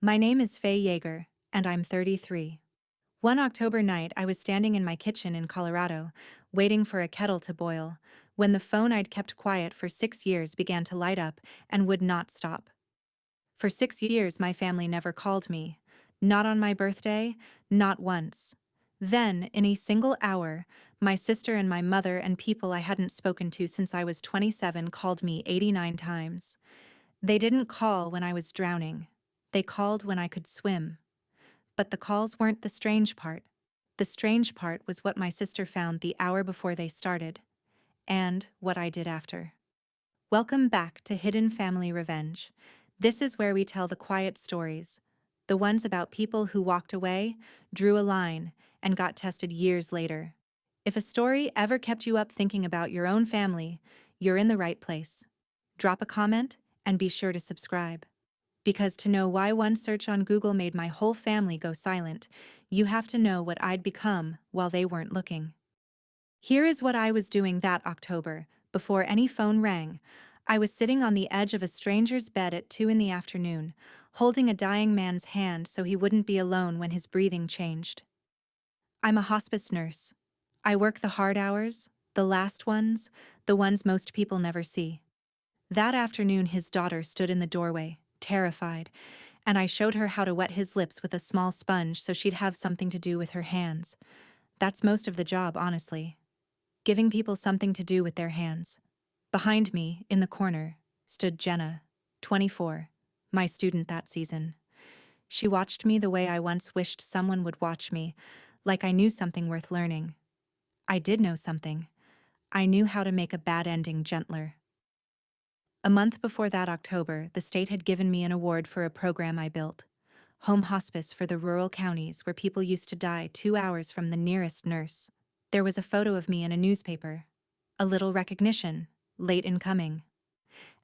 My name is Faye Yeager, and I'm 33. One October night, I was standing in my kitchen in Colorado, waiting for a kettle to boil, when the phone I'd kept quiet for 6 years began to light up and would not stop. For 6 years, my family never called me. Not on my birthday, not once. Then, in a single hour, my sister and my mother and people I hadn't spoken to since I was 27 called me 89 times. They didn't call when I was drowning. They called when I could swim. But the calls weren't the strange part. The strange part was what my sister found the hour before they started, and what I did after. Welcome back to Hidden Family Revenge. This is where we tell the quiet stories, the ones about people who walked away, drew a line, and got tested years later. If a story ever kept you up thinking about your own family, you're in the right place. Drop a comment, and be sure to subscribe. Because to know why one search on Google made my whole family go silent, you have to know what I'd become while they weren't looking. Here is what I was doing that October, before any phone rang. I was sitting on the edge of a stranger's bed at 2 in the afternoon, holding a dying man's hand so he wouldn't be alone when his breathing changed. I'm a hospice nurse. I work the hard hours, the last ones, the ones most people never see. That afternoon, his daughter stood in the doorway, terrified, and I showed her how to wet his lips with a small sponge so she'd have something to do with her hands. That's most of the job, honestly. Giving people something to do with their hands. Behind me, in the corner, stood Jenna, 24, my student that season. She watched me the way I once wished someone would watch me, like I knew something worth learning. I did know something. I knew how to make a bad ending gentler. A month before that October, the state had given me an award for a program I built. Home hospice for the rural counties where people used to die 2 hours from the nearest nurse. There was a photo of me in a newspaper. A little recognition, late in coming.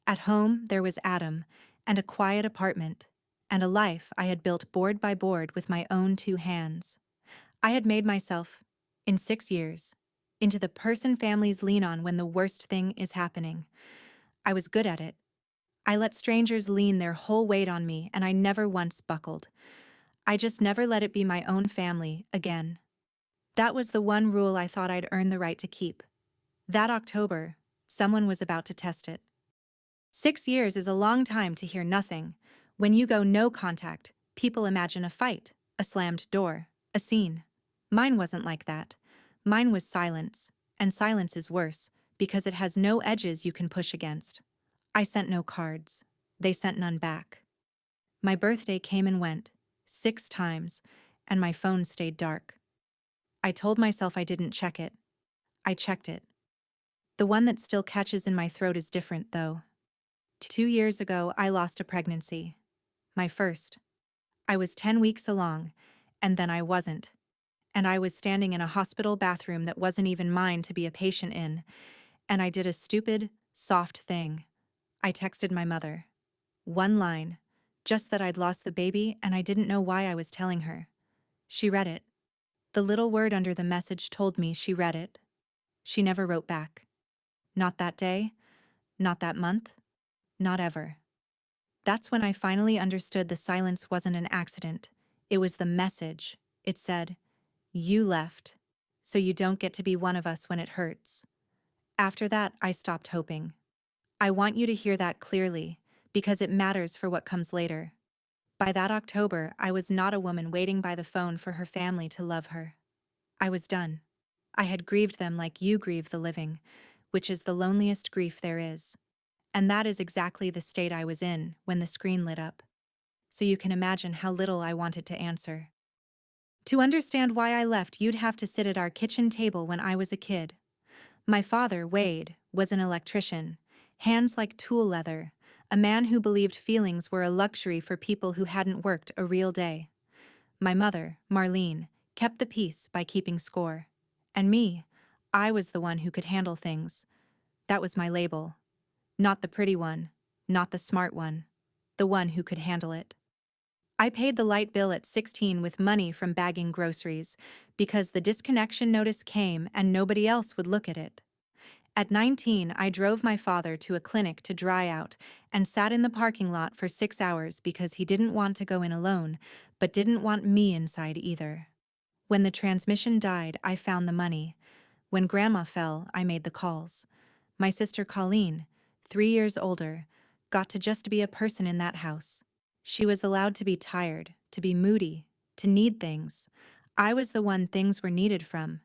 At home, there was Adam, and a quiet apartment, and a life I had built board by board with my own 2 hands. I had made myself, in 6 years, into the person families lean on when the worst thing is happening. I was good at it. I let strangers lean their whole weight on me, and I never once buckled. I just never let it be my own family again. That was the one rule I thought I'd earned the right to keep. That October, someone was about to test it. 6 years is a long time to hear nothing. When you go no contact, people imagine a fight, a slammed door, a scene. Mine wasn't like that. Mine was silence, and silence is worse, because it has no edges you can push against. I sent no cards. They sent none back. My birthday came and went, 6 times, and my phone stayed dark. I told myself I didn't check it. I checked it. The one that still catches in my throat is different, though. 2 years ago, I lost a pregnancy. My first. I was 10 weeks along, and then I wasn't. And I was standing in a hospital bathroom that wasn't even mine to be a patient in, and I did a stupid, soft thing. I texted my mother. One line. Just that I'd lost the baby and I didn't know why I was telling her. She read it. The little word under the message told me she read it. She never wrote back. Not that day, not that month, not ever. That's when I finally understood the silence wasn't an accident. It was the message. It said, "You left, so you don't get to be one of us when it hurts." After that, I stopped hoping. I want you to hear that clearly, because it matters for what comes later. By that October, I was not a woman waiting by the phone for her family to love her. I was done. I had grieved them like you grieve the living, which is the loneliest grief there is. And that is exactly the state I was in when the screen lit up. So you can imagine how little I wanted to answer. To understand why I left, you'd have to sit at our kitchen table when I was a kid. My father, Wade, was an electrician, hands like tool leather, a man who believed feelings were a luxury for people who hadn't worked a real day. My mother, Marlene, kept the peace by keeping score. And me, I was the one who could handle things. That was my label. Not the pretty one, not the smart one, the one who could handle it. I paid the light bill at 16 with money from bagging groceries, because the disconnection notice came and nobody else would look at it. At 19, I drove my father to a clinic to dry out and sat in the parking lot for 6 hours because he didn't want to go in alone, but didn't want me inside either. When the transmission died, I found the money. When Grandma fell, I made the calls. My sister Colleen, 3 years older, got to just be a person in that house. She was allowed to be tired, to be moody, to need things. I was the one things were needed from.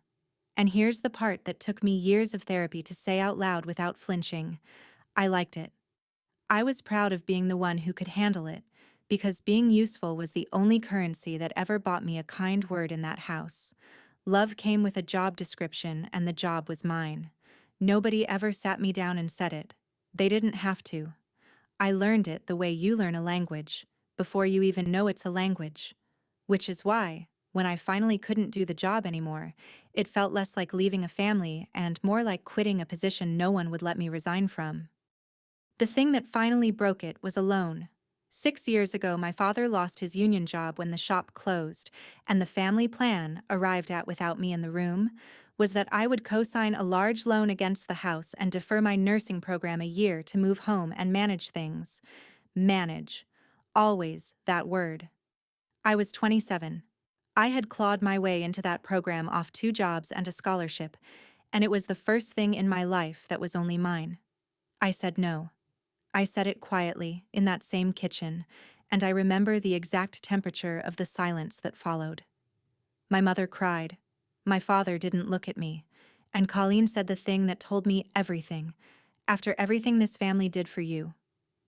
And here's the part that took me years of therapy to say out loud without flinching. I liked it. I was proud of being the one who could handle it, because being useful was the only currency that ever bought me a kind word in that house. Love came with a job description, and the job was mine. Nobody ever sat me down and said it. They didn't have to. I learned it the way you learn a language, before you even know it's a language. Which is why, when I finally couldn't do the job anymore, it felt less like leaving a family and more like quitting a position no one would let me resign from. The thing that finally broke it was a loan. 6 years ago, my father lost his union job when the shop closed, and the family plan, arrived at without me in the room, was that I would co-sign a large loan against the house and defer my nursing program a year to move home and manage things. Manage. Always that word. I was 27. I had clawed my way into that program off 2 jobs and a scholarship, and it was the first thing in my life that was only mine. I said no. I said it quietly, in that same kitchen, and I remember the exact temperature of the silence that followed. My mother cried. My father didn't look at me, and Colleen said the thing that told me everything. After everything this family did for you.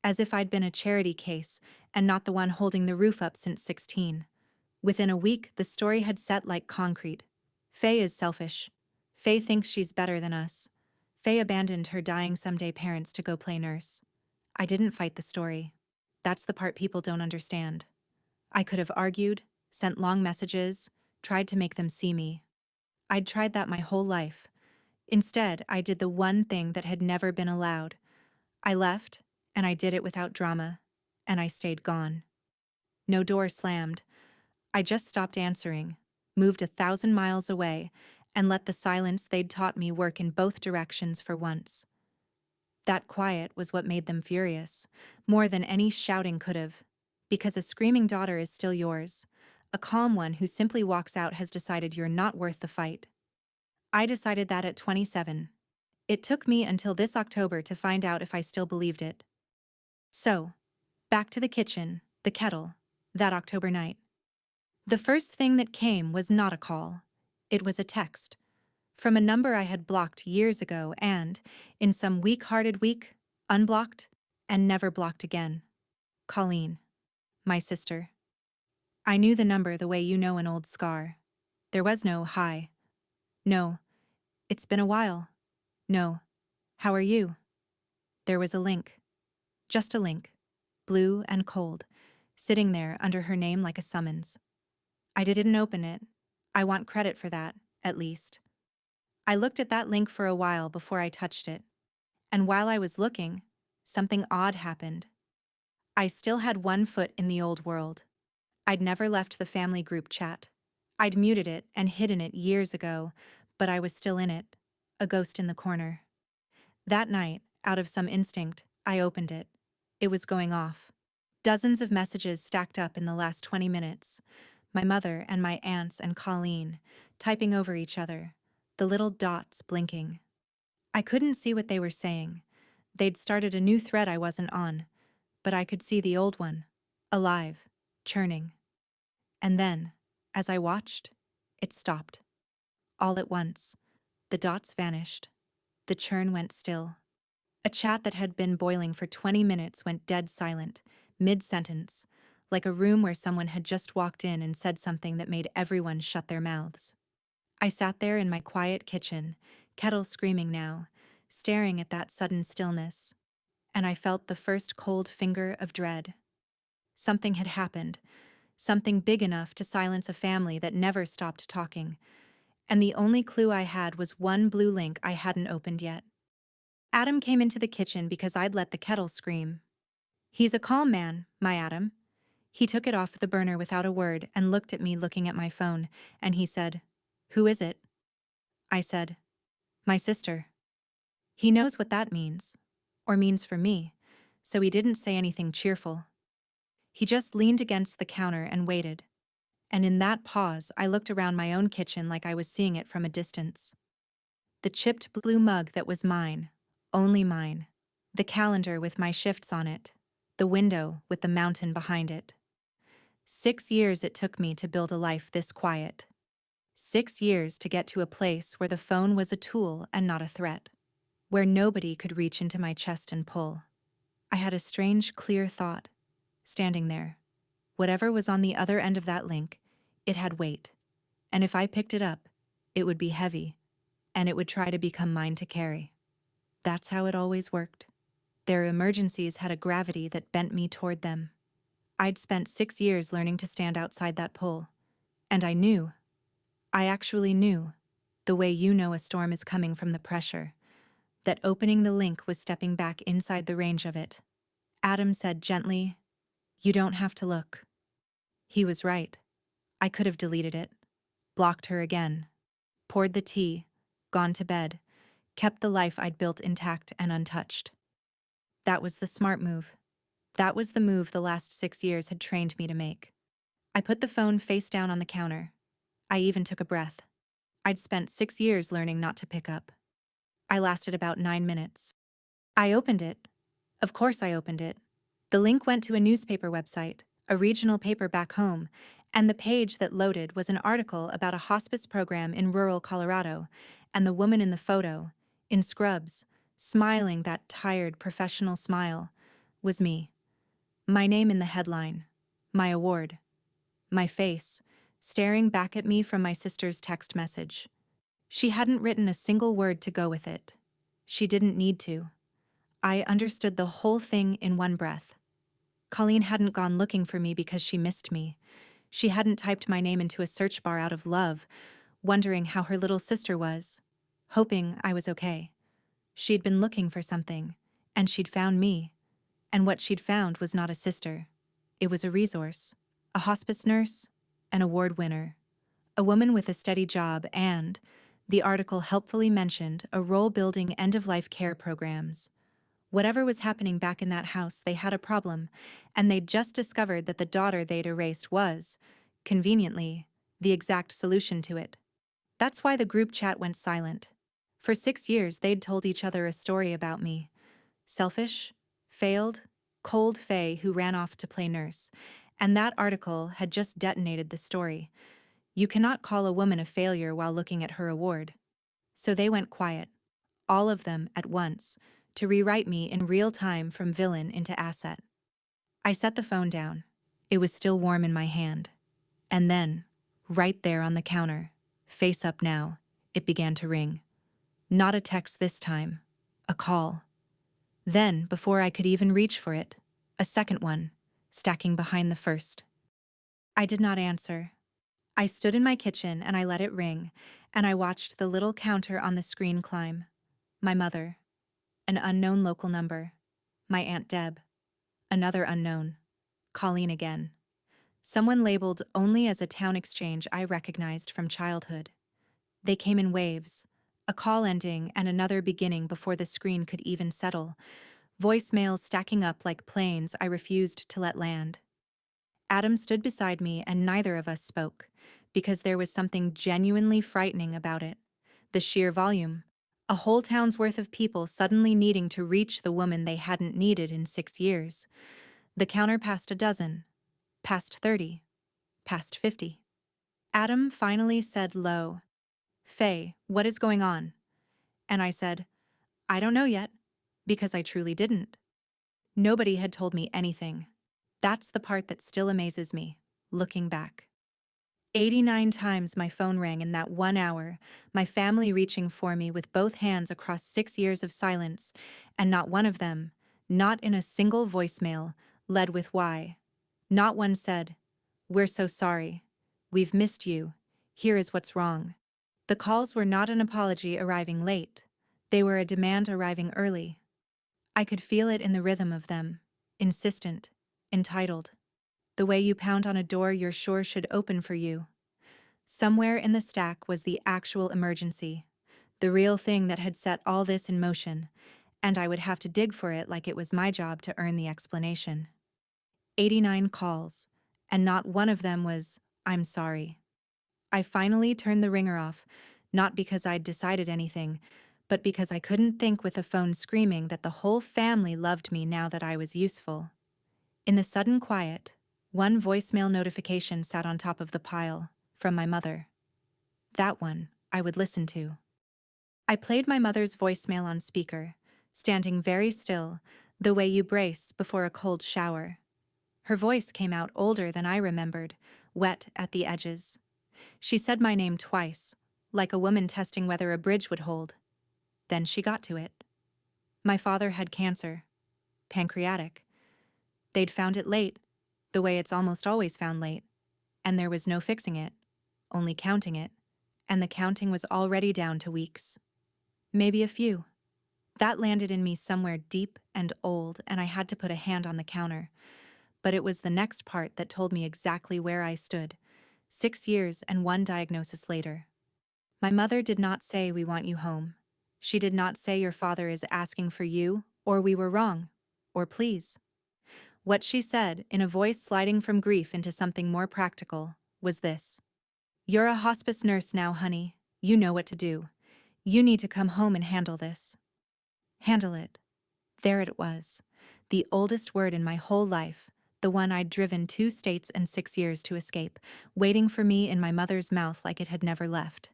As if I'd been a charity case, and not the one holding the roof up since 16. Within a week, the story had set like concrete. Faye is selfish. Faye thinks she's better than us. Faye abandoned her dying someday parents to go play nurse. I didn't fight the story. That's the part people don't understand. I could have argued, sent long messages, tried to make them see me. I'd tried that my whole life. Instead, I did the one thing that had never been allowed. I left, and I did it without drama, and I stayed gone. No door slammed. I just stopped answering, moved 1,000 miles away, and let the silence they'd taught me work in both directions for once. That quiet was what made them furious, more than any shouting could have. Because a screaming daughter is still yours. A calm one who simply walks out has decided you're not worth the fight. I decided that at 27. It took me until this October to find out if I still believed it. So, back to the kitchen, the kettle, that October night. The first thing that came was not a call. It was a text. From a number I had blocked years ago and, in some weak-hearted week, unblocked and never blocked again. Colleen. My sister. I knew the number the way you know an old scar. There was no hi. No. It's been a while. No. How are you? There was a link. Just a link. Blue and cold. Sitting there under her name like a summons. I didn't open it. I want credit for that, at least. I looked at that link for a while before I touched it. And while I was looking, something odd happened. I still had one foot in the old world. I'd never left the family group chat. I'd muted it and hidden it years ago, but I was still in it, a ghost in the corner. That night, out of some instinct, I opened it. It was going off. Dozens of messages stacked up in the last 20 minutes. My mother and my aunts and Colleen, typing over each other, the little dots blinking. I couldn't see what they were saying. They'd started a new thread I wasn't on, but I could see the old one, alive, churning. And then, as I watched, it stopped. All at once, the dots vanished. The churn went still. A chat that had been boiling for 20 minutes went dead silent, mid-sentence, like a room where someone had just walked in and said something that made everyone shut their mouths. I sat there in my quiet kitchen, kettle screaming now, staring at that sudden stillness, and I felt the first cold finger of dread. Something had happened, something big enough to silence a family that never stopped talking, and the only clue I had was one blue link I hadn't opened yet. Adam came into the kitchen because I'd let the kettle scream. He's a calm man, my Adam. He took it off the burner without a word and looked at me looking at my phone, and he said, "Who is it?" I said, "My sister." He knows what that means, or means for me, so he didn't say anything cheerful. He just leaned against the counter and waited. And in that pause, I looked around my own kitchen like I was seeing it from a distance. The chipped blue mug that was mine, only mine. The calendar with my shifts on it. The window with the mountain behind it. 6 years it took me to build a life this quiet. 6 years to get to a place where the phone was a tool and not a threat. Where nobody could reach into my chest and pull. I had a strange, clear thought. Standing there. Whatever was on the other end of that link, it had weight. And if I picked it up, it would be heavy, and it would try to become mine to carry. That's how it always worked. Their emergencies had a gravity that bent me toward them. I'd spent 6 years learning to stand outside that pull. And I actually knew, the way you know a storm is coming from the pressure, that opening the link was stepping back inside the range of it. Adam said gently, "You don't have to look." He was right. I could have deleted it, blocked her again, poured the tea, gone to bed, kept the life I'd built intact and untouched. That was the smart move. That was the move the last 6 years had trained me to make. I put the phone face down on the counter. I even took a breath. I'd spent 6 years learning not to pick up. I lasted about 9 minutes. I opened it. Of course I opened it. The link went to a newspaper website, a regional paper back home, and the page that loaded was an article about a hospice program in rural Colorado, and the woman in the photo, in scrubs, smiling that tired professional smile, was me. My name in the headline, my award, my face, staring back at me from my sister's text message. She hadn't written a single word to go with it. She didn't need to. I understood the whole thing in one breath. Colleen hadn't gone looking for me because she missed me. She hadn't typed my name into a search bar out of love, wondering how her little sister was, hoping I was okay. She'd been looking for something, and she'd found me. And what she'd found was not a sister. It was a resource, a hospice nurse, an award winner, a woman with a steady job and, the article helpfully mentioned, a role-building end-of-life care programs. Whatever was happening back in that house, they had a problem, and they'd just discovered that the daughter they'd erased was, conveniently, the exact solution to it. That's why the group chat went silent. For 6 years, they'd told each other a story about me. Selfish, failed, cold Faye who ran off to play nurse. And that article had just detonated the story. You cannot call a woman a failure while looking at her award. So they went quiet, all of them at once, to rewrite me in real time from villain into asset. I set the phone down. It was still warm in my hand. And then, right there on the counter, face up now, it began to ring. Not a text this time, a call. Then, before I could even reach for it, a second one, stacking behind the first. I did not answer. I stood in my kitchen and I let it ring, and I watched the little counter on the screen climb. My mother. An unknown local number. My Aunt Deb. Another unknown. Colleen again. Someone labeled only as a town exchange I recognized from childhood. They came in waves, a call ending and another beginning before the screen could even settle, voicemails stacking up like planes I refused to let land. Adam stood beside me and neither of us spoke, because there was something genuinely frightening about it. The sheer volume. A whole town's worth of people suddenly needing to reach the woman they hadn't needed in 6 years. The counter passed a dozen, past 30, past 50. Adam finally said low, "Faye, what is going on?" And I said, "I don't know yet," because I truly didn't. Nobody had told me anything. That's the part that still amazes me, looking back. 89 times my phone rang in that 1 hour, my family reaching for me with both hands across 6 years of silence, and not one of them, not in a single voicemail, led with why. Not one said, "We're so sorry. We've missed you. Here is what's wrong." The calls were not an apology arriving late. They were a demand arriving early. I could feel it in the rhythm of them, insistent, entitled. The way you pound on a door you're sure should open for you. Somewhere in the stack was the actual emergency. the real thing that had set all this in motion, and I would have to dig for it like it was my job to earn the explanation. 89 calls, and not one of them was, "I'm sorry." I finally turned the ringer off, not because I'd decided anything, but because I couldn't think with the phone screaming that the whole family loved me now that I was useful. In the sudden quiet, one voicemail notification sat on top of the pile, from my mother. That one I would listen to. I played my mother's voicemail on speaker, standing very still, the way you brace before a cold shower. Her voice came out older than I remembered, wet at the edges. She said my name twice, like a woman testing whether a bridge would hold. Then she got to it. My father had cancer. Pancreatic. They'd found it late, the way it's almost always found late. And there was no fixing it, only counting it. And the counting was already down to weeks. Maybe a few. That landed in me somewhere deep and old, and I had to put a hand on the counter. But it was the next part that told me exactly where I stood, 6 years and one diagnosis later. My mother did not say we want you home. She did not say your father is asking for you, or we were wrong, or please. What she said, in a voice sliding from grief into something more practical, was this. You're a hospice nurse now, honey. You know what to do. You need to come home and handle this. Handle it. There it was. The oldest word in my whole life, the one I'd driven 2 states and 6 years to escape, waiting for me in my mother's mouth like it had never left.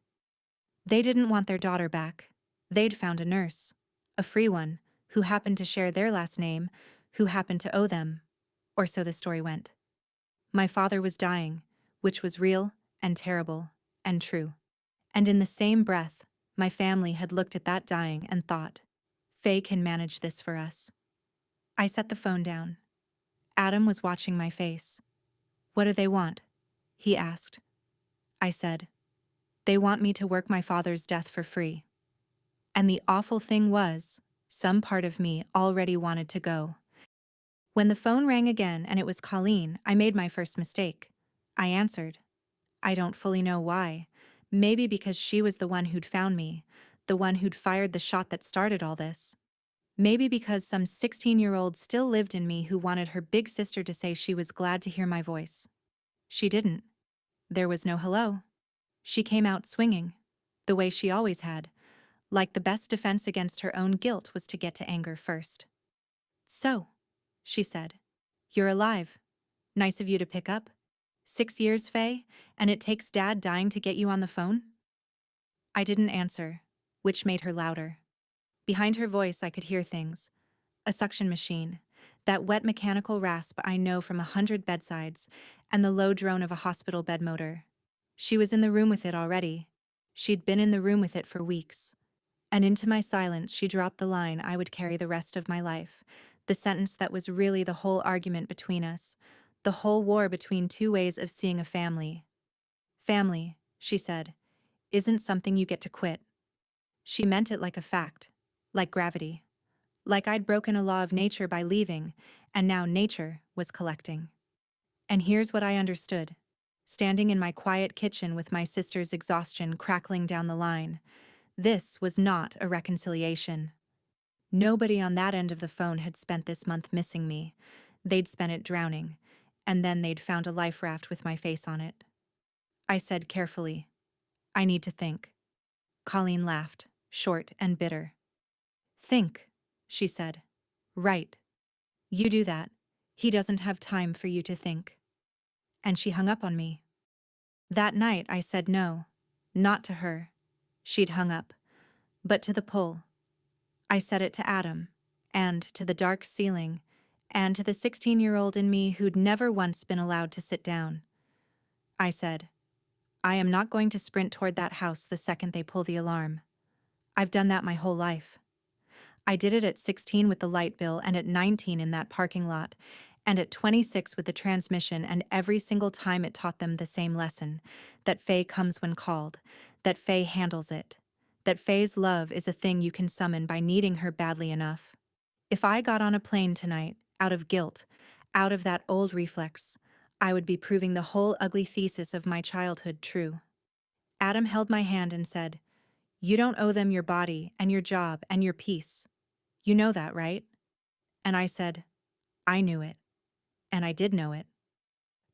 They didn't want their daughter back. They'd found a nurse, a free one, who happened to share their last name, who happened to owe them. Or so the story went. My father was dying, which was real and terrible and true. And in the same breath, my family had looked at that dying and thought, Faye can manage this for us. I set the phone down. Adam was watching my face. What do they want? He asked. I said, they want me to work my father's death for free. And the awful thing was, some part of me already wanted to go. When the phone rang again and it was Colleen, I made my first mistake. I answered. I don't fully know why. Maybe because she was the one who'd found me, the one who'd fired the shot that started all this. Maybe because some 16-year-old still lived in me who wanted her big sister to say she was glad to hear my voice. She didn't. There was no hello. She came out swinging, the way she always had, like the best defense against her own guilt was to get to anger first. So, she said, you're alive. Nice of you to pick up. 6 years, Faye, and it takes Dad dying to get you on the phone? I didn't answer, which made her louder. Behind her voice I could hear things. A suction machine, that wet mechanical rasp I know from 100 bedsides, and the low drone of a hospital bed motor. She was in the room with it already. She'd been in the room with it for weeks. And into my silence she dropped the line I would carry the rest of my life, the sentence that was really the whole argument between us, the whole war between 2 ways of seeing a family. Family, she said, isn't something you get to quit. She meant it like a fact, like gravity. Like I'd broken a law of nature by leaving, and now nature was collecting. And here's what I understood. Standing in my quiet kitchen with my sister's exhaustion crackling down the line, this was not a reconciliation. Nobody on that end of the phone had spent this month missing me. They'd spent it drowning, and then they'd found a life raft with my face on it. I said carefully, I need to think. Colleen laughed, short and bitter. Think, she said. Right. You do that. He doesn't have time for you to think. And she hung up on me. That night I said no, not to her. She'd hung up, but to the pull. I said it to Adam, and to the dark ceiling, and to the 16-year-old in me who'd never once been allowed to sit down. I said, I am not going to sprint toward that house the second they pull the alarm. I've done that my whole life. I did it at 16 with the light bill and at 19 in that parking lot, and at 26 with the transmission, and every single time it taught them the same lesson, that Faye comes when called, that Faye handles it, that Faye's love is a thing you can summon by needing her badly enough. If I got on a plane tonight, out of guilt, out of that old reflex, I would be proving the whole ugly thesis of my childhood true. Adam held my hand and said, You don't owe them your body and your job and your peace. You know that, right? And I said, I knew it. And I did know it.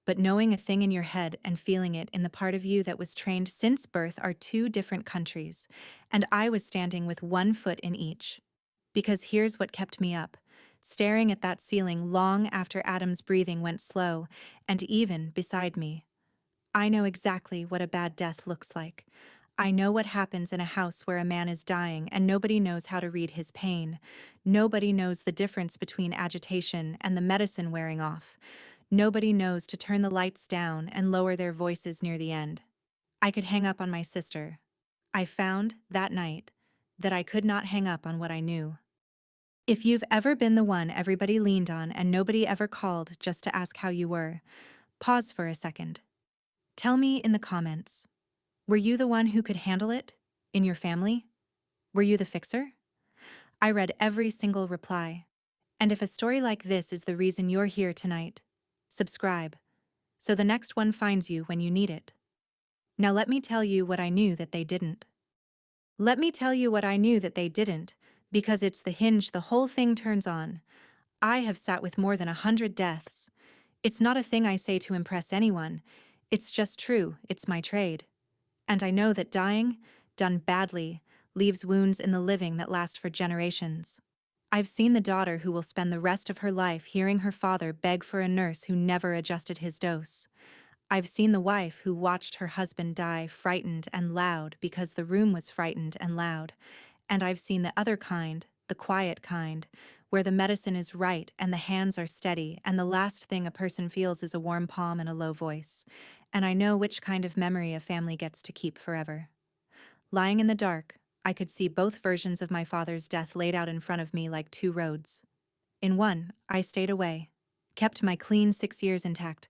But knowing a thing in your head and feeling it in the part of you that was trained since birth are two different countries, and I was standing with one foot in each. Because here's what kept me up, staring at that ceiling long after Adam's breathing went slow, and even beside me. I know exactly what a bad death looks like. I know what happens in a house where a man is dying and nobody knows how to read his pain. Nobody knows the difference between agitation and the medicine wearing off. Nobody knows to turn the lights down and lower their voices near the end. I could hang up on my sister. I found, that night, that I could not hang up on what I knew. If you've ever been the one everybody leaned on and nobody ever called just to ask how you were, pause for a second. Tell me in the comments. Were you the one who could handle it? In your family? Were you the fixer? I read every single reply. And if a story like this is the reason you're here tonight, subscribe, so the next one finds you when you need it. Now let me tell you what I knew that they didn't. Let me tell you what I knew that they didn't, because it's the hinge the whole thing turns on. I have sat with more than 100 deaths. It's not a thing I say to impress anyone. It's just true, it's my trade. And I know that dying, done badly, leaves wounds in the living that last for generations. I've seen the daughter who will spend the rest of her life hearing her father beg for a nurse who never adjusted his dose. I've seen the wife who watched her husband die frightened and loud because the room was frightened and loud. And I've seen the other kind, the quiet kind, where the medicine is right and the hands are steady and the last thing a person feels is a warm palm and a low voice. And I know which kind of memory a family gets to keep forever. Lying in the dark, I could see both versions of my father's death laid out in front of me like two roads. In one, I stayed away, kept my clean 6 years intact,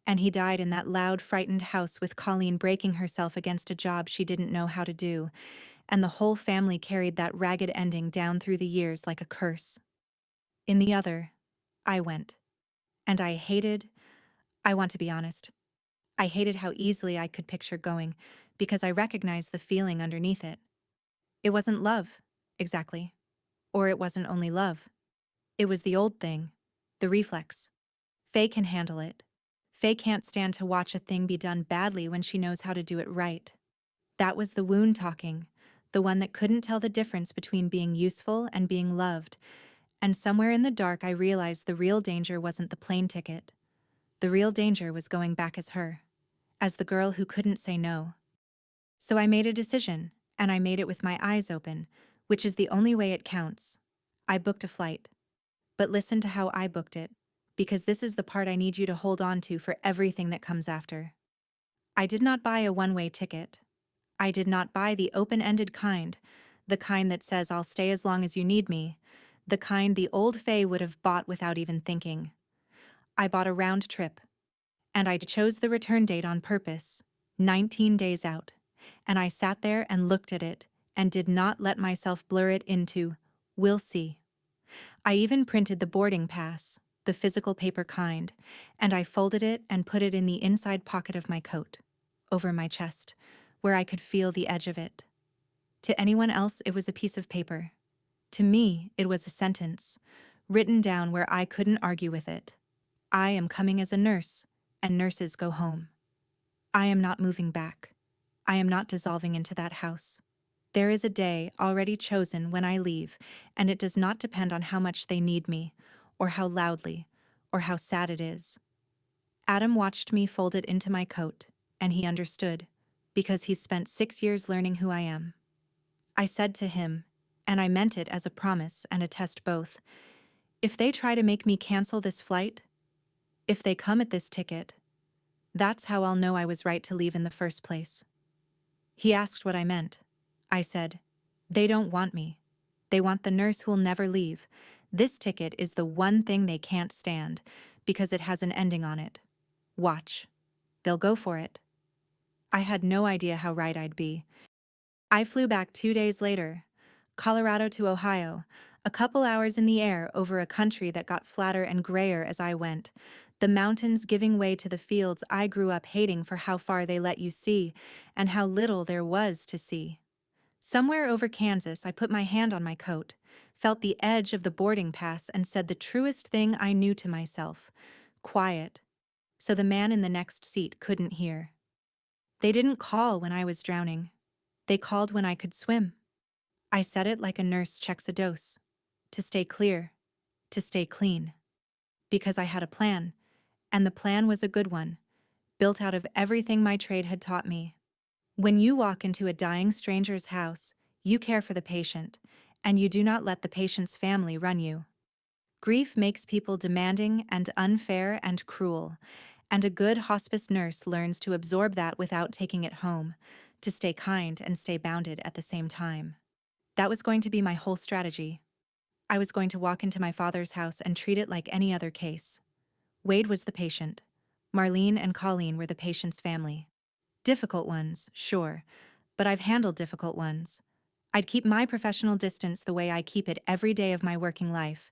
and he died in that loud, frightened house with Colleen breaking herself against a job she didn't know how to do, and the whole family carried that ragged ending down through the years like a curse. In the other, I went. And I want to be honest, I hated how easily I could picture going, because I recognized the feeling underneath it. It wasn't love, exactly. Or it wasn't only love. It was the old thing, the reflex. Faye can handle it. Faye can't stand to watch a thing be done badly when she knows how to do it right. That was the wound talking, the one that couldn't tell the difference between being useful and being loved. And somewhere in the dark I realized the real danger wasn't the plane ticket. The real danger was going back as her, as the girl who couldn't say no. So I made a decision, and I made it with my eyes open, which is the only way it counts. I booked a flight. But listen to how I booked it, because this is the part I need you to hold on to for everything that comes after. I did not buy a one-way ticket. I did not buy the open-ended kind, the kind that says I'll stay as long as you need me, the kind the old Faye would have bought without even thinking. I bought a round trip, and I chose the return date on purpose, 19 days out, and I sat there and looked at it and did not let myself blur it into, "We'll see." I even printed the boarding pass, the physical paper kind, and I folded it and put it in the inside pocket of my coat, over my chest, where I could feel the edge of it. To anyone else, it was a piece of paper. To me, it was a sentence, written down where I couldn't argue with it. I am coming as a nurse, and nurses go home. I am not moving back. I am not dissolving into that house. There is a day already chosen when I leave, and it does not depend on how much they need me, or how loudly, or how sad it is. Adam watched me fold it into my coat, and he understood, because he's spent 6 years learning who I am. I said to him, and I meant it as a promise and a test both, if they try to make me cancel this flight, if they come at this ticket, that's how I'll know I was right to leave in the first place. He asked what I meant. I said, they don't want me. They want the nurse who'll never leave. This ticket is the one thing they can't stand, because it has an ending on it. Watch. They'll go for it. I had no idea how right I'd be. I flew back 2 days later, Colorado to Ohio, a couple hours in the air over a country that got flatter and grayer as I went, the mountains giving way to the fields I grew up hating for how far they let you see, and how little there was to see. Somewhere over Kansas, I put my hand on my coat, felt the edge of the boarding pass, and said the truest thing I knew to myself: quiet. So the man in the next seat couldn't hear. They didn't call when I was drowning. They called when I could swim. I said it like a nurse checks a dose. To stay clear. To stay clean. Because I had a plan, and the plan was a good one, built out of everything my trade had taught me. When you walk into a dying stranger's house, you care for the patient, and you do not let the patient's family run you. Grief makes people demanding and unfair and cruel, and a good hospice nurse learns to absorb that without taking it home, to stay kind and stay bounded at the same time. That was going to be my whole strategy. I was going to walk into my father's house and treat it like any other case. Wade was the patient. Marlene and Colleen were the patient's family. Difficult ones, sure, but I've handled difficult ones. I'd keep my professional distance the way I keep it every day of my working life,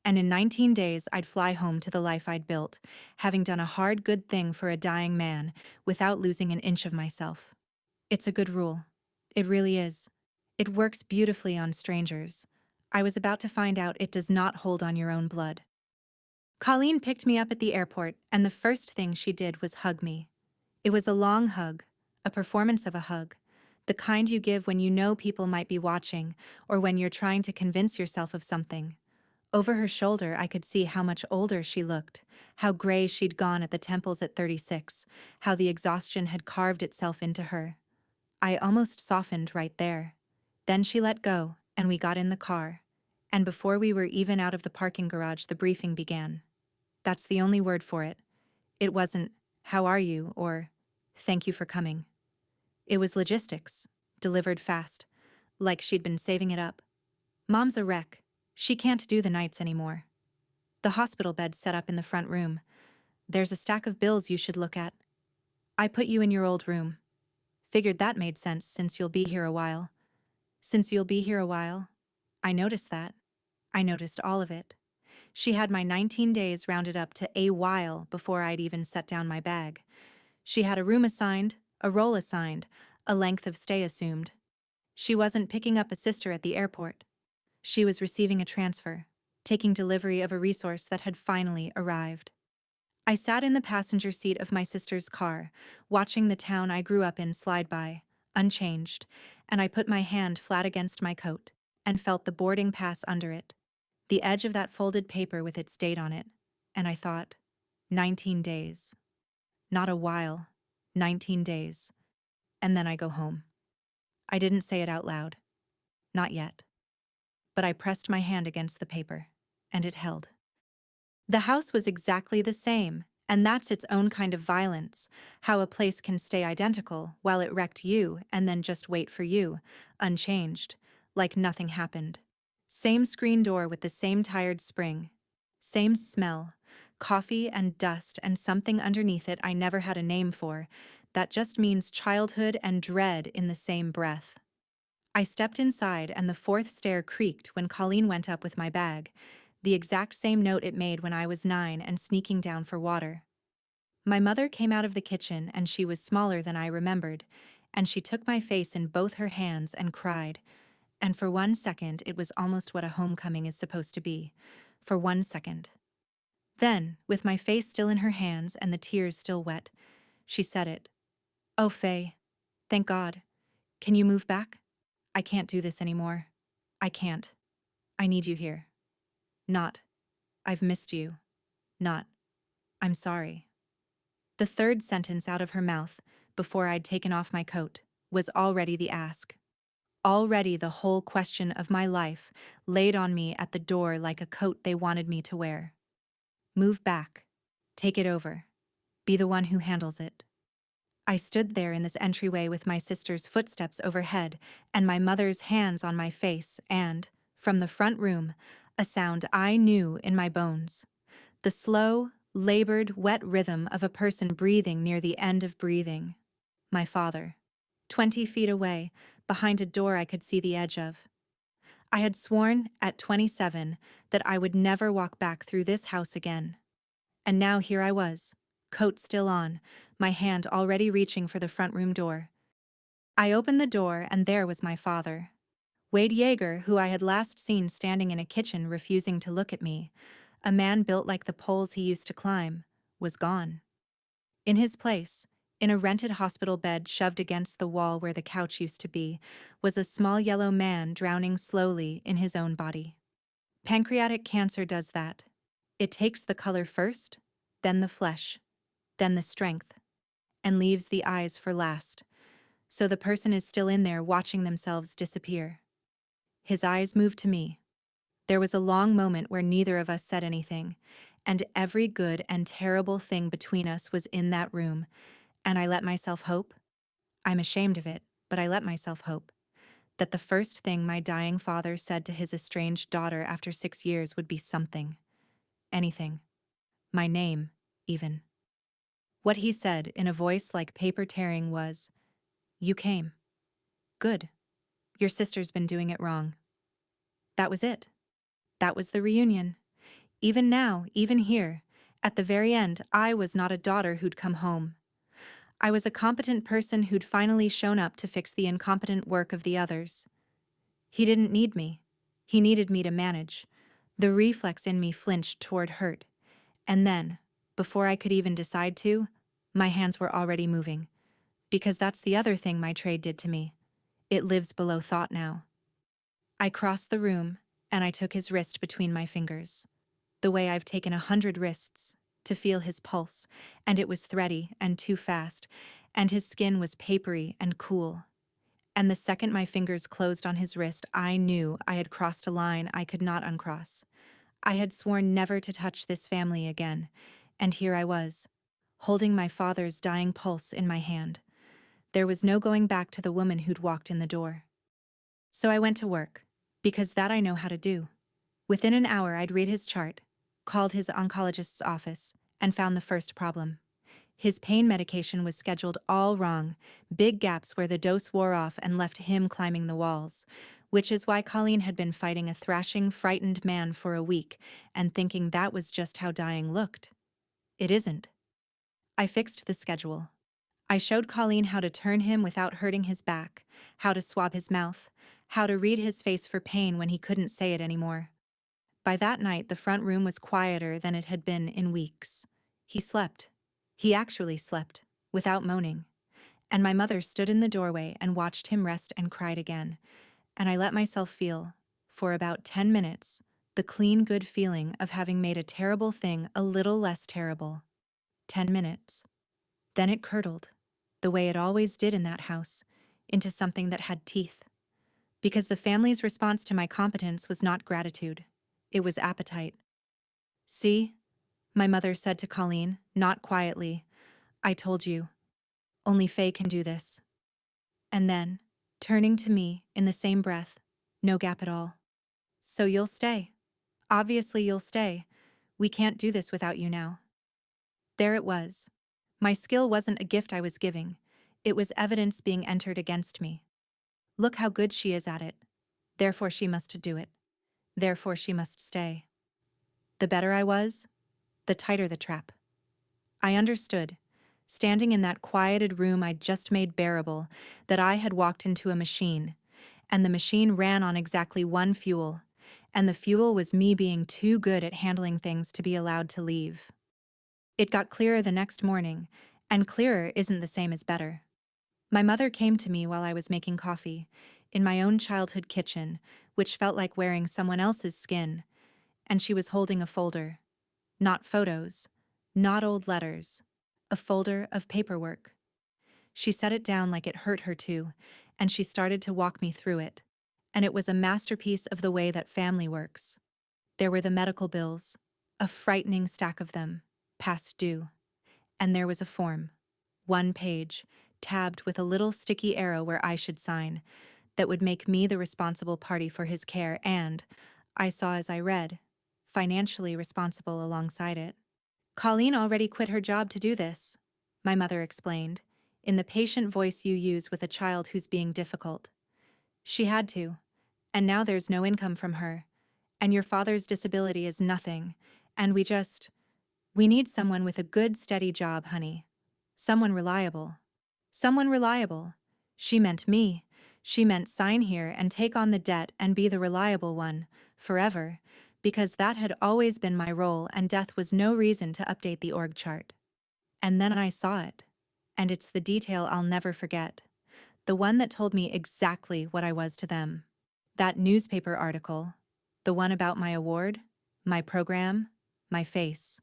and in 19 days I'd fly home to the life I'd built, having done a hard, good thing for a dying man without losing an inch of myself. It's a good rule. It really is. It works beautifully on strangers. I was about to find out it does not hold on your own blood. Colleen picked me up at the airport, and the first thing she did was hug me. It was a long hug, a performance of a hug, the kind you give when you know people might be watching or when you're trying to convince yourself of something. Over her shoulder, I could see how much older she looked, how gray she'd gone at the temples at 36, how the exhaustion had carved itself into her. I almost softened right there. Then she let go, and we got in the car. And before we were even out of the parking garage, the briefing began. That's the only word for it. It wasn't, "How are you?" or "Thank you for coming." It was logistics, delivered fast, like she'd been saving it up. "Mom's a wreck. She can't do the nights anymore. The hospital bed's set up in the front room. There's a stack of bills you should look at. I put you in your old room. Figured that made sense since you'll be here a while." Since you'll be here a while? I noticed that. I noticed all of it. She had my 19 days rounded up to a while before I'd even set down my bag. She had a room assigned, a role assigned, a length of stay assumed. She wasn't picking up a sister at the airport. She was receiving a transfer, taking delivery of a resource that had finally arrived. I sat in the passenger seat of my sister's car, watching the town I grew up in slide by, unchanged, and I put my hand flat against my coat and felt the boarding pass under it, the edge of that folded paper with its date on it, and I thought, 19 days. Not a while, 19 days. And then I go home. I didn't say it out loud. Not yet. But I pressed my hand against the paper, and it held. The house was exactly the same, and that's its own kind of violence, how a place can stay identical while it wrecked you and then just wait for you, unchanged, like nothing happened. Same screen door with the same tired spring. Same smell, coffee and dust and something underneath it I never had a name for, that just means childhood and dread in the same breath. I stepped inside and the fourth stair creaked when Colleen went up with my bag, the exact same note it made when I was 9 and sneaking down for water. My mother came out of the kitchen and she was smaller than I remembered, and she took my face in both her hands and cried. And for 1 second, it was almost what a homecoming is supposed to be. For 1 second. Then, with my face still in her hands and the tears still wet, she said it. "Oh, Faye. Thank God. Can you move back? I can't do this anymore. I can't. I need you here. Not, I've missed you. Not, I'm sorry." The third sentence out of her mouth, before I'd taken off my coat, was already the ask. Already the whole question of my life laid on me at the door like a coat they wanted me to wear. Move back. Take it over. Be the one who handles it. I stood there in this entryway with my sister's footsteps overhead and my mother's hands on my face and, from the front room, a sound I knew in my bones. The slow, labored, wet rhythm of a person breathing near the end of breathing. My father. 20 feet away, behind a door I could see the edge of. I had sworn, at 27, that I would never walk back through this house again. And now here I was, coat still on, my hand already reaching for the front room door. I opened the door and there was my father. Wade Yeager, who I had last seen standing in a kitchen refusing to look at me, a man built like the poles he used to climb, was gone. In his place, in a rented hospital bed shoved against the wall where the couch used to be, was a small yellow man drowning slowly in his own body. Pancreatic cancer does that. It takes the color first, then the flesh, then the strength, and leaves the eyes for last, so the person is still in there watching themselves disappear. His eyes moved to me. There was a long moment where neither of us said anything, and every good and terrible thing between us was in that room, and I let myself hope. I'm ashamed of it, but I let myself hope that the first thing my dying father said to his estranged daughter after 6 years would be something. Anything. My name, even. What he said in a voice like paper tearing was, "You came. Good. Your sister's been doing it wrong." That was it. That was the reunion. Even now, even here, at the very end, I was not a daughter who'd come home. I was a competent person who'd finally shown up to fix the incompetent work of the others. He didn't need me. He needed me to manage. The reflex in me flinched toward hurt. And then, before I could even decide to, my hands were already moving. Because that's the other thing my trade did to me. It lives below thought now. I crossed the room, and I took his wrist between my fingers. The way I've taken 100 wrists, to feel his pulse, and it was thready and too fast, and his skin was papery and cool. And the second my fingers closed on his wrist, I knew I had crossed a line I could not uncross. I had sworn never to touch this family again, and here I was, holding my father's dying pulse in my hand. There was no going back to the woman who'd walked in the door. So I went to work, because that I know how to do. Within an hour I'd read his chart, called his oncologist's office, and found the first problem. His pain medication was scheduled all wrong, big gaps where the dose wore off and left him climbing the walls, which is why Colleen had been fighting a thrashing, frightened man for a week and thinking that was just how dying looked. It isn't. I fixed the schedule. I showed Colleen how to turn him without hurting his back, how to swab his mouth, how to read his face for pain when he couldn't say it anymore. By that night, the front room was quieter than it had been in weeks. He slept. He actually slept, without moaning. And my mother stood in the doorway and watched him rest and cried again. And I let myself feel, for about 10 minutes, the clean, good feeling of having made a terrible thing a little less terrible. 10 minutes. Then it curdled, the way it always did in that house, into something that had teeth. Because the family's response to my competence was not gratitude. It was appetite. "See," my mother said to Colleen, not quietly, "I told you. Only Faye can do this." And then, turning to me in the same breath, no gap at all. "So you'll stay. Obviously you'll stay. We can't do this without you now." There it was. My skill wasn't a gift I was giving. It was evidence being entered against me. Look how good she is at it. Therefore she must do it. Therefore she must stay. The better I was, the tighter the trap. I understood, standing in that quieted room I'd just made bearable, that I had walked into a machine, and the machine ran on exactly one fuel, and the fuel was me being too good at handling things to be allowed to leave. It got clearer the next morning, and clearer isn't the same as better. My mother came to me while I was making coffee, in my own childhood kitchen, which felt like wearing someone else's skin, and she was holding a folder. Not photos, not old letters, a folder of paperwork. She set it down like it hurt her to, and she started to walk me through it. And it was a masterpiece of the way that family works. There were the medical bills, a frightening stack of them, past due. And there was a form, 1 page, tabbed with a little sticky arrow where I should sign, that would make me the responsible party for his care and, I saw as I read, financially responsible alongside it. "Colleen already quit her job to do this," my mother explained, in the patient voice you use with a child who's being difficult. "She had to, and now there's no income from her, and your father's disability is nothing, and we need someone with a good, steady job, honey. Someone reliable. Someone reliable. She meant me. She meant sign here and take on the debt and be the reliable one, forever, because that had always been my role and death was no reason to update the org chart. And then I saw it. And it's the detail I'll never forget. The one that told me exactly what I was to them. That newspaper article. The one about my award, my program, my face.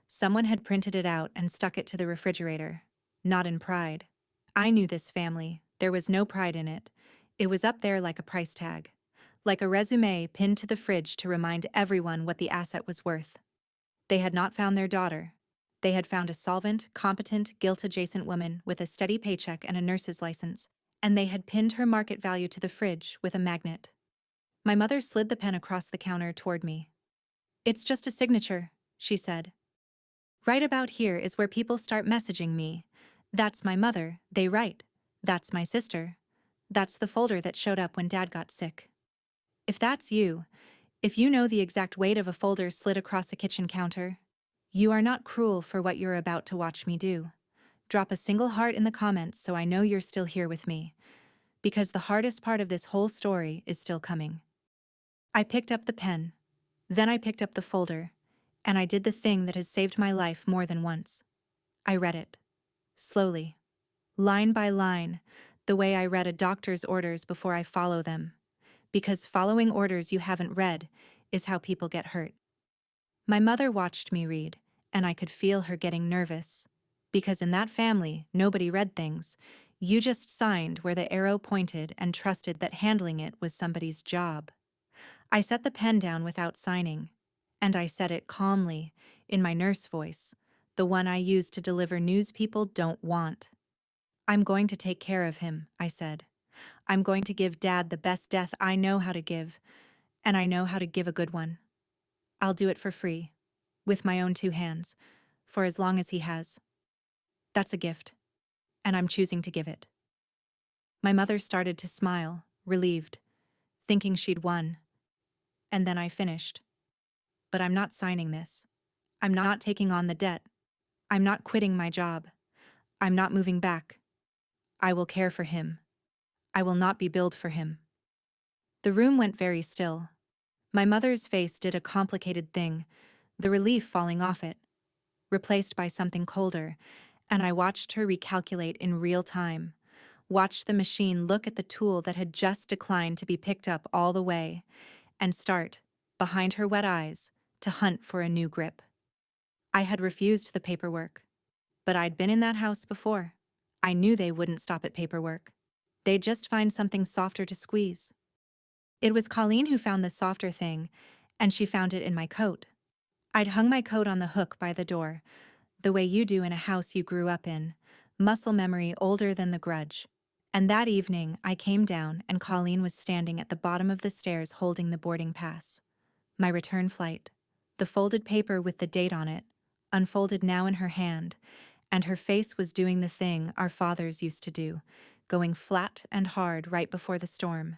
Someone had printed it out and stuck it to the refrigerator. Not in pride. I knew this family. There was no pride in it. It was up there like a price tag. Like a resume pinned to the fridge to remind everyone what the asset was worth. They had not found their daughter. They had found a solvent, competent, guilt-adjacent woman with a steady paycheck and a nurse's license, and they had pinned her market value to the fridge with a magnet. My mother slid the pen across the counter toward me. "It's just a signature," she said. "Right about here is where people start messaging me. That's my mother, they write. That's my sister. That's the folder that showed up when Dad got sick." If that's you, if you know the exact weight of a folder slid across a kitchen counter, you are not cruel for what you're about to watch me do. Drop a single heart in the comments so I know you're still here with me. Because the hardest part of this whole story is still coming. I picked up the pen. Then I picked up the folder. And I did the thing that has saved my life more than once. I read it. Slowly. Line by line. The way I read a doctor's orders before I follow them. Because following orders you haven't read is how people get hurt. My mother watched me read, and I could feel her getting nervous. Because in that family, nobody read things. You just signed where the arrow pointed and trusted that handling it was somebody's job. I set the pen down without signing. And I said it calmly, in my nurse voice, the one I use to deliver news people don't want. "I'm going to take care of him," I said. "I'm going to give Dad the best death I know how to give, and I know how to give a good one. I'll do it for free, with my own 2 hands, for as long as he has. That's a gift, and I'm choosing to give it." My mother started to smile, relieved, thinking she'd won. And then I finished. "But I'm not signing this. I'm not taking on the debt. I'm not quitting my job. I'm not moving back. I will care for him. I will not be billed for him." The room went very still. My mother's face did a complicated thing, the relief falling off it, replaced by something colder, and I watched her recalculate in real time, watched the machine look at the tool that had just declined to be picked up all the way, and start, behind her wet eyes, to hunt for a new grip. I had refused the paperwork, but I'd been in that house before. I knew they wouldn't stop at paperwork. They'd just find something softer to squeeze. It was Colleen who found the softer thing, and she found it in my coat. I'd hung my coat on the hook by the door, the way you do in a house you grew up in, muscle memory older than the grudge. And that evening, I came down and Colleen was standing at the bottom of the stairs holding the boarding pass. My return flight. The folded paper with the date on it, unfolded now in her hand, and her face was doing the thing our fathers used to do, going flat and hard right before the storm.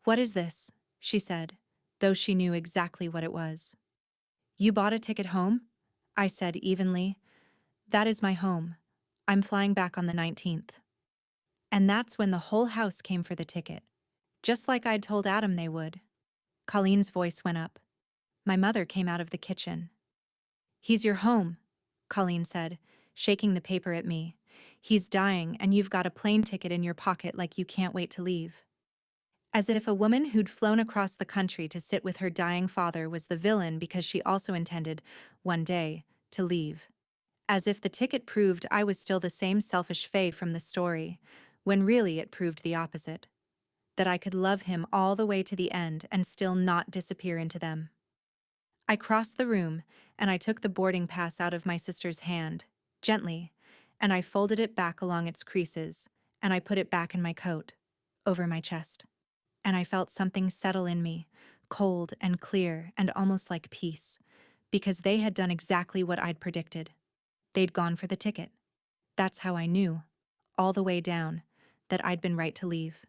"What is this?" she said, though she knew exactly what it was. "You bought a ticket home?" I said evenly. "That is my home. I'm flying back on the 19th. And that's when the whole house came for the ticket, just like I'd told Adam they would. Colleen's voice went up. My mother came out of the kitchen. "He's your home," Colleen said, shaking the paper at me. "He's dying and you've got a plane ticket in your pocket like you can't wait to leave." As if a woman who'd flown across the country to sit with her dying father was the villain because she also intended, one day, to leave. As if the ticket proved I was still the same selfish Faye from the story, when really it proved the opposite. That I could love him all the way to the end and still not disappear into them. I crossed the room, and I took the boarding pass out of my sister's hand, gently, and I folded it back along its creases, and I put it back in my coat, over my chest. And I felt something settle in me, cold and clear and almost like peace, because they had done exactly what I'd predicted. They'd gone for the ticket. That's how I knew, all the way down, that I'd been right to leave.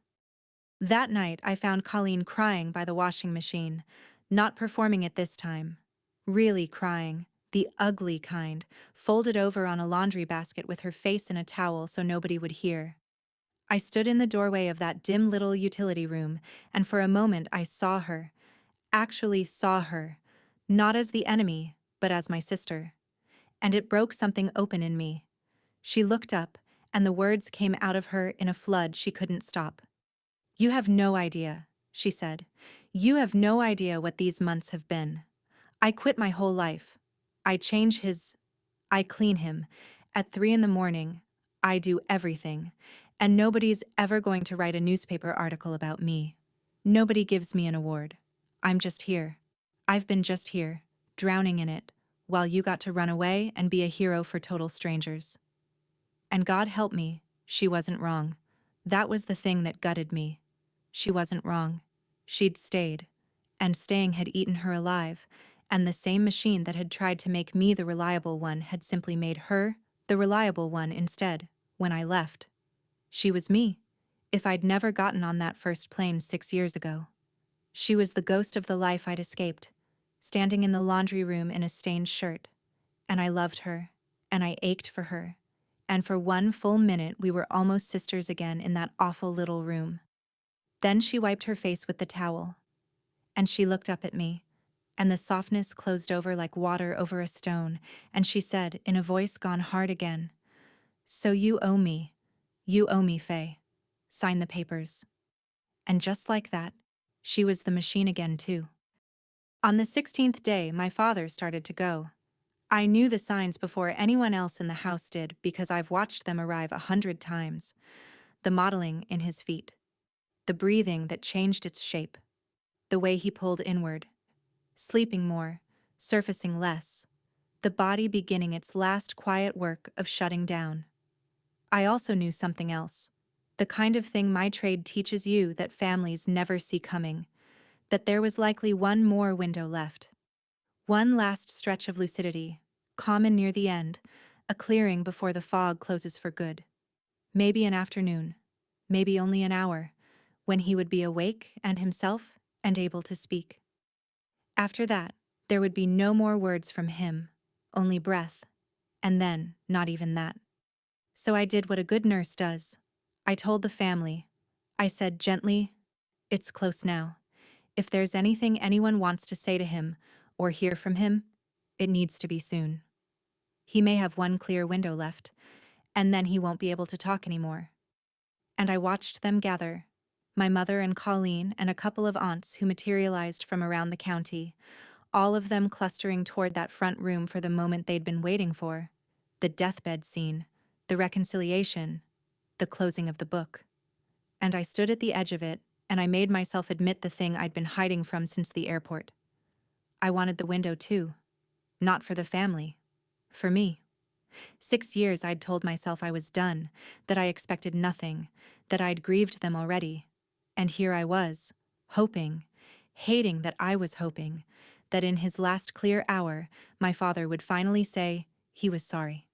That night I found Colleen crying by the washing machine, not performing it this time. Really crying, the ugly kind, folded over on a laundry basket with her face in a towel so nobody would hear. I stood in the doorway of that dim little utility room, and for a moment I saw her, actually saw her, not as the enemy, but as my sister. And it broke something open in me. She looked up, and the words came out of her in a flood she couldn't stop. "You have no idea," she said. "You have no idea what these months have been. I quit my whole life. I change his I clean him. At 3 in the morning, I do everything. And nobody's ever going to write a newspaper article about me. Nobody gives me an award. I'm just here. I've been just here, drowning in it, while you got to run away and be a hero for total strangers." And God help me, she wasn't wrong. That was the thing that gutted me. She wasn't wrong. She'd stayed. And staying had eaten her alive, and the same machine that had tried to make me the reliable one had simply made her the reliable one instead, when I left. She was me, if I'd never gotten on that first plane 6 years ago. She was the ghost of the life I'd escaped, standing in the laundry room in a stained shirt. And I loved her, and I ached for her. And for one full minute we were almost sisters again in that awful little room. Then she wiped her face with the towel. And she looked up at me, and the softness closed over like water over a stone, and she said, in a voice gone hard again, "So you owe me. You owe me, Faye. Sign the papers." And just like that, she was the machine again too. On the 16th day, my father started to go. I knew the signs before anyone else in the house did because I've watched them arrive 100 times. The modeling in his feet. The breathing that changed its shape. The way he pulled inward. Sleeping more, surfacing less. The body beginning its last quiet work of shutting down. I also knew something else. The kind of thing my trade teaches you that families never see coming. That there was likely one more window left. One last stretch of lucidity, common near the end, a clearing before the fog closes for good. Maybe an afternoon, maybe only an hour, when he would be awake and himself and able to speak. After that, there would be no more words from him, only breath, and then not even that. So I did what a good nurse does. I told the family. I said gently, "It's close now. If there's anything anyone wants to say to him, or hear from him, it needs to be soon. He may have one clear window left, and then he won't be able to talk anymore." And I watched them gather, my mother and Colleen and a couple of aunts who materialized from around the county, all of them clustering toward that front room for the moment they'd been waiting for, the deathbed scene, the reconciliation, the closing of the book. And I stood at the edge of it, and I made myself admit the thing I'd been hiding from since the airport. I wanted the window too. Not for the family. For me. 6 years I'd told myself I was done, that I expected nothing, that I'd grieved them already. And here I was, hoping, hating that I was hoping, that in his last clear hour, my father would finally say he was sorry.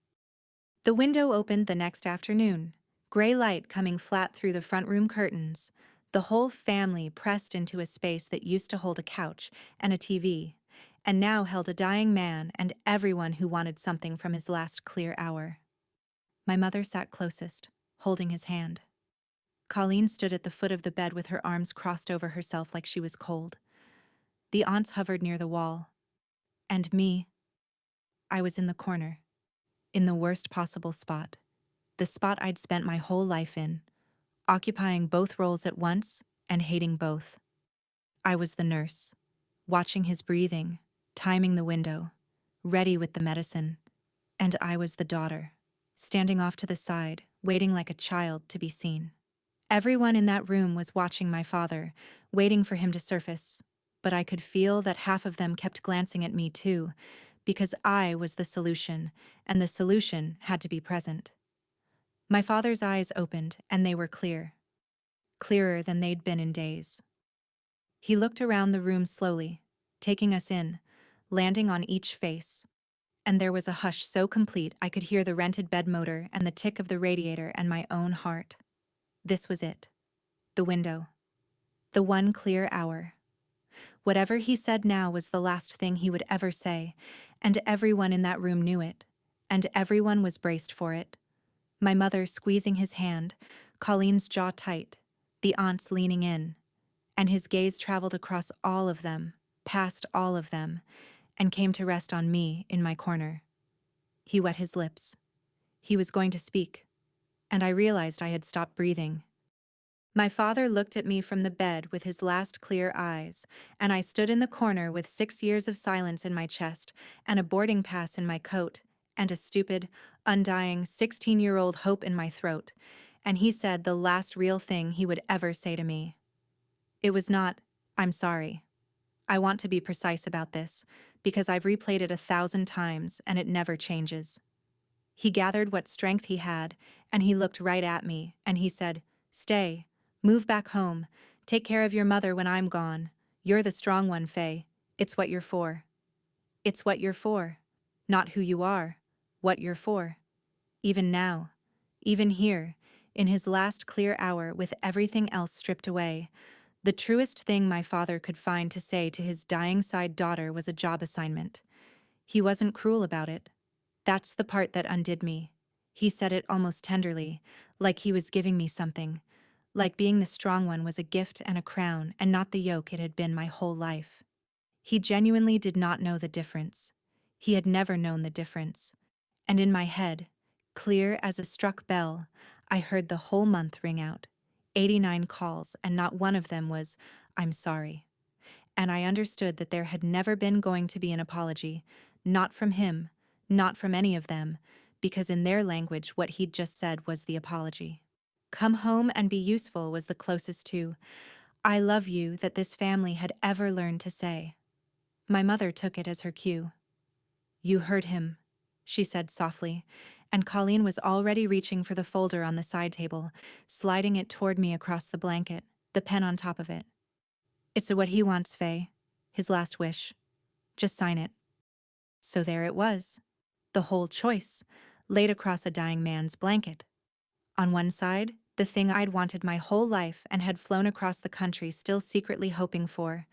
The window opened the next afternoon, gray light coming flat through the front room curtains, the whole family pressed into a space that used to hold a couch and a TV, and now held a dying man and everyone who wanted something from his last clear hour. My mother sat closest, holding his hand. Colleen stood at the foot of the bed with her arms crossed over herself like she was cold. The aunts hovered near the wall. And me, I was in the corner, in the worst possible spot, the spot I'd spent my whole life in, occupying both roles at once and hating both. I was the nurse, watching his breathing, timing the window, ready with the medicine, and I was the daughter, standing off to the side, waiting like a child to be seen. Everyone in that room was watching my father, waiting for him to surface, but I could feel that half of them kept glancing at me too, because I was the solution, and the solution had to be present. My father's eyes opened, and they were clear. Clearer than they'd been in days. He looked around the room slowly, taking us in, landing on each face. And there was a hush so complete I could hear the rented bed motor and the tick of the radiator and my own heart. This was it. The window. The one clear hour. Whatever he said now was the last thing he would ever say, and everyone in that room knew it, and everyone was braced for it. My mother squeezing his hand, Colleen's jaw tight, the aunts leaning in, and his gaze traveled across all of them, past all of them, and came to rest on me in my corner. He wet his lips. He was going to speak, and I realized I had stopped breathing. My father looked at me from the bed with his last clear eyes, and I stood in the corner with 6 years of silence in my chest, and a boarding pass in my coat, and a stupid, undying 16-year-old hope in my throat, and he said the last real thing he would ever say to me. It was not, "I'm sorry." I want to be precise about this, because I've replayed it 1,000 times and it never changes. He gathered what strength he had, and he looked right at me, and he said, "Stay. Move back home. Take care of your mother when I'm gone. You're the strong one, Faye. It's what you're for." It's what you're for. Not who you are. What you're for. Even now. Even here. In his last clear hour with everything else stripped away. The truest thing my father could find to say to his dying side daughter was a job assignment. He wasn't cruel about it. That's the part that undid me. He said it almost tenderly, like he was giving me something. Like being the strong one was a gift and a crown and not the yoke it had been my whole life. He genuinely did not know the difference. He had never known the difference. And in my head, clear as a struck bell, I heard the whole month ring out. 89 calls, and not one of them was, "I'm sorry." And I understood that there had never been going to be an apology, not from him, not from any of them, because in their language what he'd just said was the apology. "Come home and be useful" was the closest to "I love you" that this family had ever learned to say. My mother took it as her cue. "You heard him," she said softly, and Colleen was already reaching for the folder on the side table, sliding it toward me across the blanket, the pen on top of it. "It's what he wants, Faye. His last wish. Just sign it." So there it was. The whole choice, laid across a dying man's blanket. On one side, the thing I'd wanted my whole life and had flown across the country still secretly hoping for.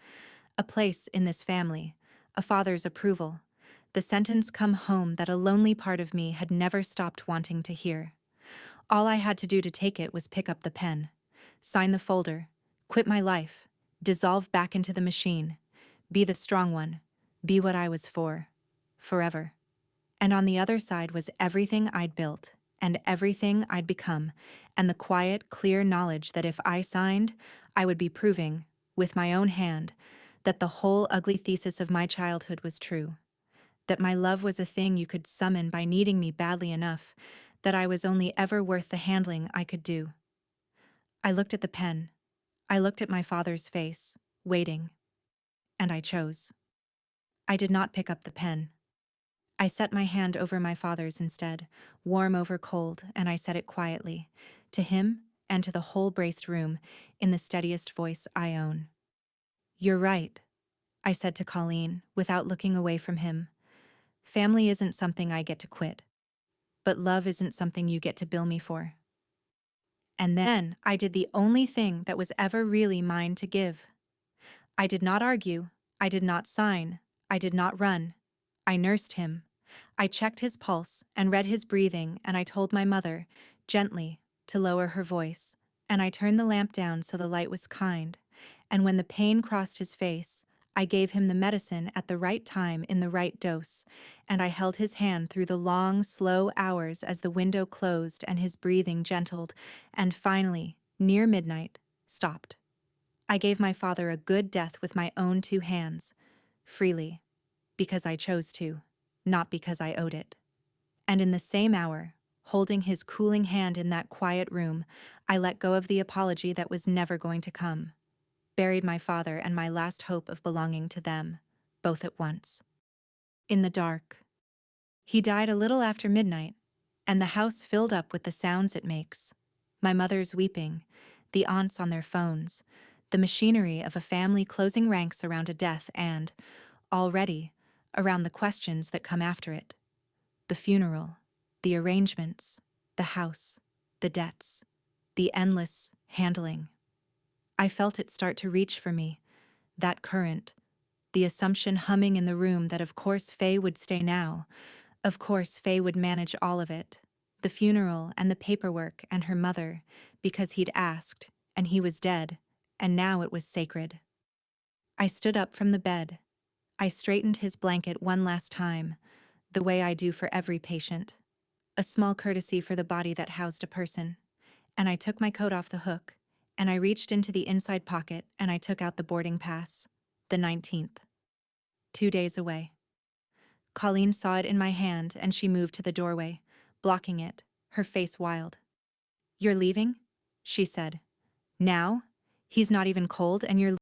A place in this family, a father's approval. The sentence "come home" that a lonely part of me had never stopped wanting to hear. All I had to do to take it was pick up the pen, sign the folder, quit my life, dissolve back into the machine, be the strong one, be what I was for, forever. And on the other side was everything I'd built, and everything I'd become, and the quiet, clear knowledge that if I signed, I would be proving, with my own hand, that the whole ugly thesis of my childhood was true. That my love was a thing you could summon by needing me badly enough, that I was only ever worth the handling I could do. I looked at the pen. I looked at my father's face, waiting. And I chose. I did not pick up the pen. I set my hand over my father's instead, warm over cold, and I said it quietly, to him and to the whole braced room, in the steadiest voice I own. "You're right," I said to Colleen, without looking away from him. "Family isn't something I get to quit. But love isn't something you get to bill me for." And then I did the only thing that was ever really mine to give. I did not argue. I did not sign. I did not run. I nursed him. I checked his pulse and read his breathing, and I told my mother, gently, to lower her voice, and I turned the lamp down so the light was kind, and when the pain crossed his face, I gave him the medicine at the right time in the right dose, and I held his hand through the long, slow hours as the window closed and his breathing gentled, and finally, near midnight, stopped. I gave my father a good death with my own 2 hands, freely, because I chose to, not because I owed it. And in the same hour, holding his cooling hand in that quiet room, I let go of the apology that was never going to come, buried my father and my last hope of belonging to them, both at once. In the dark. He died a little after midnight, and the house filled up with the sounds it makes. My mother's weeping, the aunts on their phones, the machinery of a family closing ranks around a death and, already, around the questions that come after it. The funeral, the arrangements, the house, the debts, the endless handling. I felt it start to reach for me, that current, the assumption humming in the room that of course Faye would stay now, of course Faye would manage all of it. The funeral and the paperwork and her mother, because he'd asked, and he was dead, and now it was sacred. I stood up from the bed. I straightened his blanket one last time, the way I do for every patient. A small courtesy for the body that housed a person. And I took my coat off the hook, and I reached into the inside pocket and I took out the boarding pass. The 19th. 2 days away. Colleen saw it in my hand and she moved to the doorway, blocking it, her face wild. "You're leaving?" she said. "Now? He's not even cold and you're